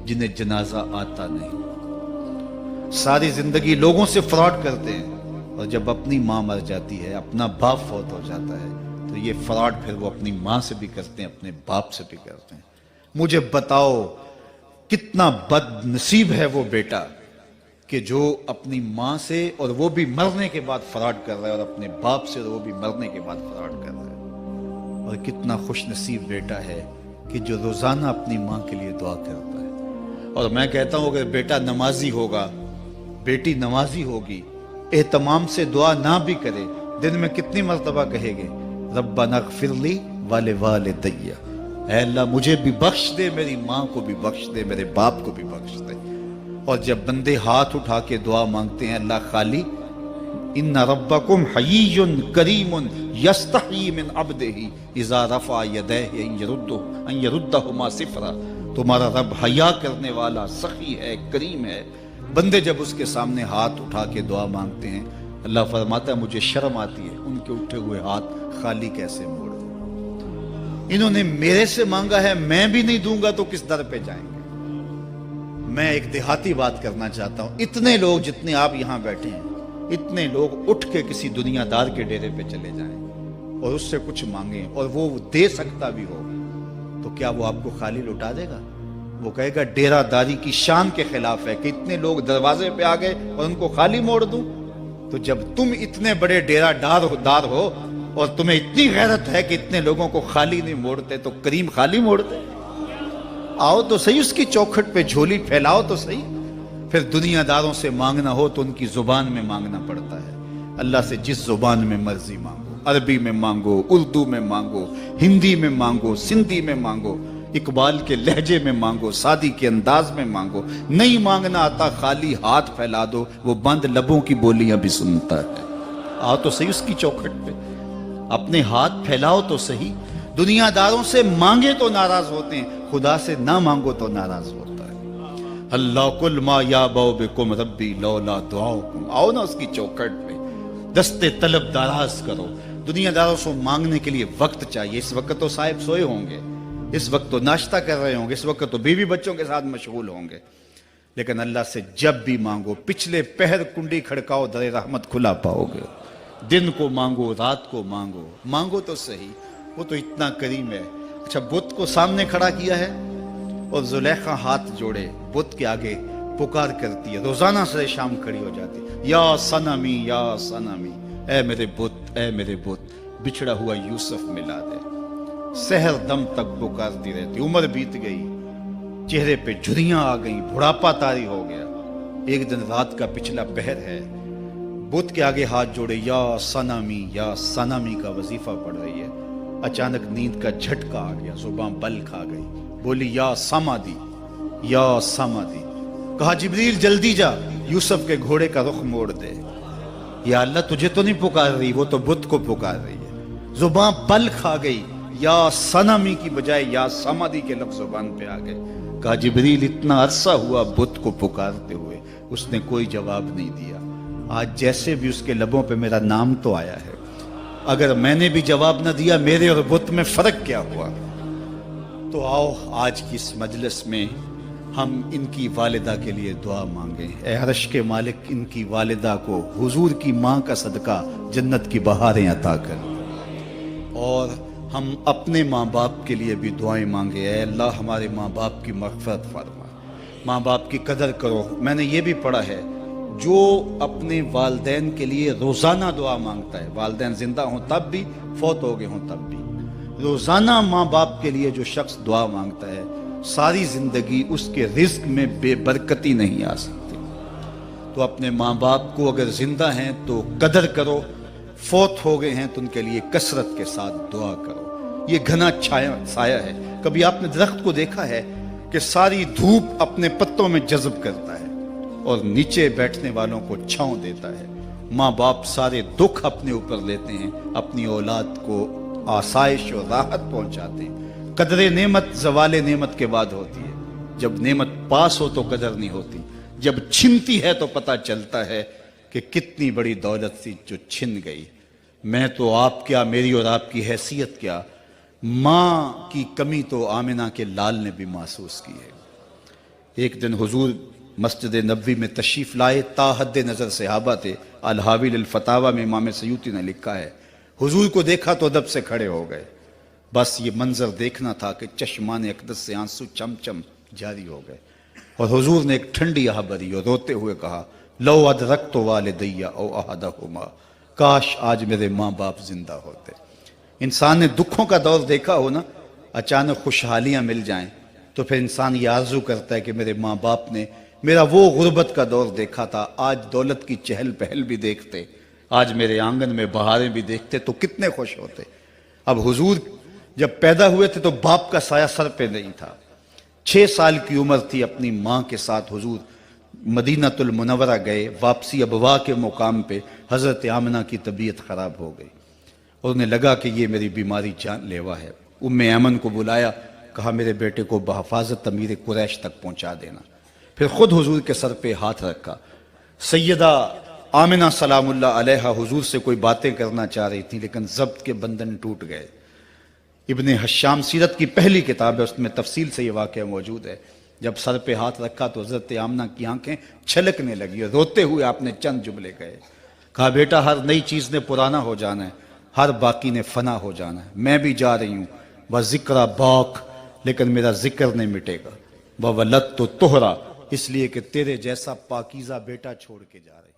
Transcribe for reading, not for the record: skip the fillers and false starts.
जिन्हें जनाजा आता नहीं। सारी जिंदगी लोगों से फ्रॉड करते हैं और जब अपनी माँ मर जाती है, अपना बाप फौत हो जाता है, तो ये फ्रॉड फिर वो अपनी माँ से भी करते हैं, अपने बाप से भी करते हैं। मुझे बताओ कितना बदनसीब है वो बेटा कि जो अपनी माँ से और वो भी मरने के बाद फ्रॉड कर रहा है, और अपने बाप से और वो भी मरने के बाद फ्रॉड कर रहा है। और कितना खुश नसीब बेटा है कि जो रोजाना अपनी माँ के लिए दुआ करता है। और मैं कहता हूँ अगर बेटा नमाजी होगा, बेटी नमाजी होगी, एहतमाम से दुआ ना भी करे, दिन में कितनी मर्तबा कहेंगे रब्बना ग़फ़िरली वाले वालिदैया, ऐ अल्लाह मुझे भी बख्श दे, मेरी माँ को भी बख्श दे, मेरे बाप को भी बख्श दे। और जब बंदे हाथ उठा के दुआ मांगते हैं अल्लाह खाली इन्ना रब्बकुम हय्युन करीमुन यस्तही मिन अब्दिही इज़ा रफ़ा यदैहि अन यरुद्दहुमा सिफ़रा, तुम्हारा रब हया करने वाला सखी है, करीम है। बंदे जब उसके सामने हाथ उठा के दुआ मांगते हैं अल्लाह फरमाता है मुझे शर्म आती है उनके उठे हुए हाथ खाली कैसे मोड़ दूं। इन्होंने मेरे से मांगा है, मैं भी नहीं दूंगा तो किस दर पे जाएंगे। मैं एक देहाती बात करना चाहता हूं, इतने लोग जितने आप यहां बैठे हैं, इतने लोग उठ के किसी दुनियादार के डेरे पे चले जाएं और उससे कुछ मांगे और वो दे सकता भी हो, तो क्या वो आपको खाली लुटा देगा? वो कहेगा डेरादारी की शान के खिलाफ है कि इतने लोग दरवाजे पे आ गए और उनको खाली मोड़ दूं। तो जब तुम इतने बड़े डेरादार हो और तुम्हें इतनी गैरत है कि इतने लोगों को खाली नहीं मोड़ते, तो करीम खाली मोड़ते। आओ तो सही उसकी चौखट पे झोली फैलाओ तो सही। फिर दुनियादारों से मांगना हो तो उनकी जुबान में मांगना पड़ता है। अल्लाह से जिस जुबान में मर्जी मांगो, अरबी में मांगो, उर्दू में मांगो, हिंदी में मांगो, सिंधी में मांगो, इकबाल के लहजे में मांगो, सादी के अंदाज में मांगो। नहीं मांगना आता खाली हाथ फैला दो, वो बंद लबों की बोलियां भी सुनता है। आओ तो सही उसकी चौखट पे, अपने हाथ फैलाओ तो सही। दुनियादारों से मांगे तो नाराज होते हैं, खुदा से ना मांगो तो नाराज होता है। अल्लाह कुल मा या बौ बिकुम रब्बी लौला दुआउकुम, आओ ना उसकी चौखट पे, दस्ते तलब दराज करो। दुनियादारों से मांगने के लिए वक्त चाहिए। इस वक्त तो साहिब सोए होंगे, इस वक्त तो नाश्ता कर रहे होंगे, इस वक्त तो बीवी बच्चों के साथ मशगूल होंगे, लेकिन अल्लाह से जब भी मांगो पिछले पहर कुंडी खड़काओ, दरे रहमत खुला पाओगे। दिन को मांगो, रात को मांगो, मांगो तो सही, वो तो इतना करीम है। अच्छा, बुत को सामने खड़ा किया है और जुलेखा हाथ जोड़े बुत के आगे पुकार करती है, रोजाना से शाम खड़ी हो जाती है, या सनमी या सनमी, ऐ मेरे बुत, ऐ मेरे बुत, बिछड़ा हुआ यूसुफ मिला दे। सहर दम तक पुकारती रहती। उम्र बीत गई, चेहरे पे झुर्रियां आ गई, बुढ़ापा तारी हो गया। एक दिन रात का पिछला पहर है, बुत के आगे हाथ जोड़े या सनामी का वजीफा पढ़ रही है। अचानक नींद का झटका आ गया, जुबान बल खा गई, बोली या समादी, या समादी। कहा जिब्रील जल्दी जा, यूसुफ के घोड़े का रुख मोड़ दे। या अल्लाह तुझे तो नहीं पुकार रही, वो तो बुत को पुकार रही है। जुबान बल खा गई, या सनामी की बजाय या समादी के लफ्ज जुबान पे आ गए। कहा जिब्रील इतना अरसा हुआ बुत को पुकारते हुए, उसने कोई जवाब नहीं दिया। आज जैसे भी उसके लबों पे मेरा नाम तो आया है, अगर मैंने भी जवाब न दिया, मेरे और बुत में फर्क क्या हुआ? तो आओ आज की इस मजलिस में हम इनकी वालिदा के लिए दुआ मांगे। ऐ अर्श के मालिक, इनकी वालिदा को हुजूर की माँ का सदका जन्नत की बहारें अता कर। और हम अपने माँ बाप के लिए भी दुआएं मांगे। ऐ अल्लाह हमारे माँ बाप की मग़फ़िरत फरमा, माँ बाप की कदर करो। मैंने ये भी पढ़ा है, जो अपने वालदैन के लिए रोज़ाना दुआ मांगता है, वालदैन जिंदा हों तब भी, फौत हो गए हों तब भी, रोज़ाना माँ बाप के लिए जो शख्स दुआ मांगता है, सारी ज़िंदगी उसके रिज़्क़ में बेबरकती नहीं आ सकती। तो अपने माँ बाप को अगर जिंदा हैं तो कदर करो, फौत हो गए हैं तो उनके लिए कसरत के साथ दुआ करो। ये घना साया है। कभी आपने दरख्त को देखा है कि सारी धूप अपने पत्तों में जज्ब करता है और नीचे बैठने वालों को छांव देता है। माँ बाप सारे दुख अपने ऊपर लेते हैं, अपनी औलाद को आसाइश और राहत पहुंचाते हैं। कदर नेमत ज़वाले नेमत के बाद होती है। जब नेमत पास हो तो कदर नहीं होती, जब छिनती है तो पता चलता है कि कितनी बड़ी दौलत थी जो छिन गई। मैं तो आप क्या, मेरी और आपकी हैसियत क्या, माँ की कमी तो आमिना के लाल ने भी महसूस की है। ایک دن حضور مسجد نبوی میں تشریف لائے، تا حد نظر صحابہ تھے۔ الحاوی للفتاوی میں امام سیوطی نے لکھا ہے، حضور کو دیکھا تو ادب سے کھڑے ہو گئے، بس یہ منظر دیکھنا تھا کہ چشمان اقدس سے آنسو چم چم جاری ہو گئے، اور حضور نے ایک ٹھنڈی آہ بھری اور روتے ہوئے کہا، لو ادرکت والدی او احدہما، کاش آج میرے ماں باپ زندہ ہوتے۔ انسان نے دکھوں کا دور دیکھا ہو نا، اچانک خوشحالیاں مل جائیں تو پھر انسان یہ آرزو کرتا ہے کہ میرے ماں باپ نے میرا وہ غربت کا دور دیکھا تھا، آج دولت کی چہل پہل بھی دیکھتے، آج میرے آنگن میں بہاریں بھی دیکھتے تو کتنے خوش ہوتے۔ اب حضور جب پیدا ہوئے تھے تو باپ کا سایہ سر پہ نہیں تھا، 6 سال کی عمر تھی، اپنی ماں کے ساتھ حضور مدینہ المنورہ گئے، واپسی ابوا کے مقام پہ حضرت آمنہ کی طبیعت خراب ہو گئی، اور انہیں لگا کہ یہ میری بیماری جان لیوا ہے۔ ام ایمن کو بلایا، کہا میرے بیٹے کو بحفاظت امیر قریش تک پہنچا دینا، پھر خود حضور کے سر پہ ہاتھ رکھا۔ سیدہ آمنہ سلام اللہ علیہا حضور سے کوئی باتیں کرنا چاہ رہی تھیں، لیکن ضبط کے بندھن ٹوٹ گئے۔ ابن حشام سیرت کی پہلی کتاب ہے، اس میں تفصیل سے یہ واقعہ موجود ہے۔ جب سر پہ ہاتھ رکھا تو حضرت آمنہ کی آنکھیں چھلکنے لگی اور روتے ہوئے آپ نے چند جملے کہے، کہا بیٹا ہر نئی چیز نے پرانا ہو جانا ہے، ہر باقی نے فنا ہو جانا ہے، میں بھی جا رہی ہوں، وذکر باق، لیکن میرا ذکر نہیں مٹے گا، وولدت طہرا، اس لیے کہ تیرے جیسا پاکیزہ بیٹا چھوڑ کے جا رہے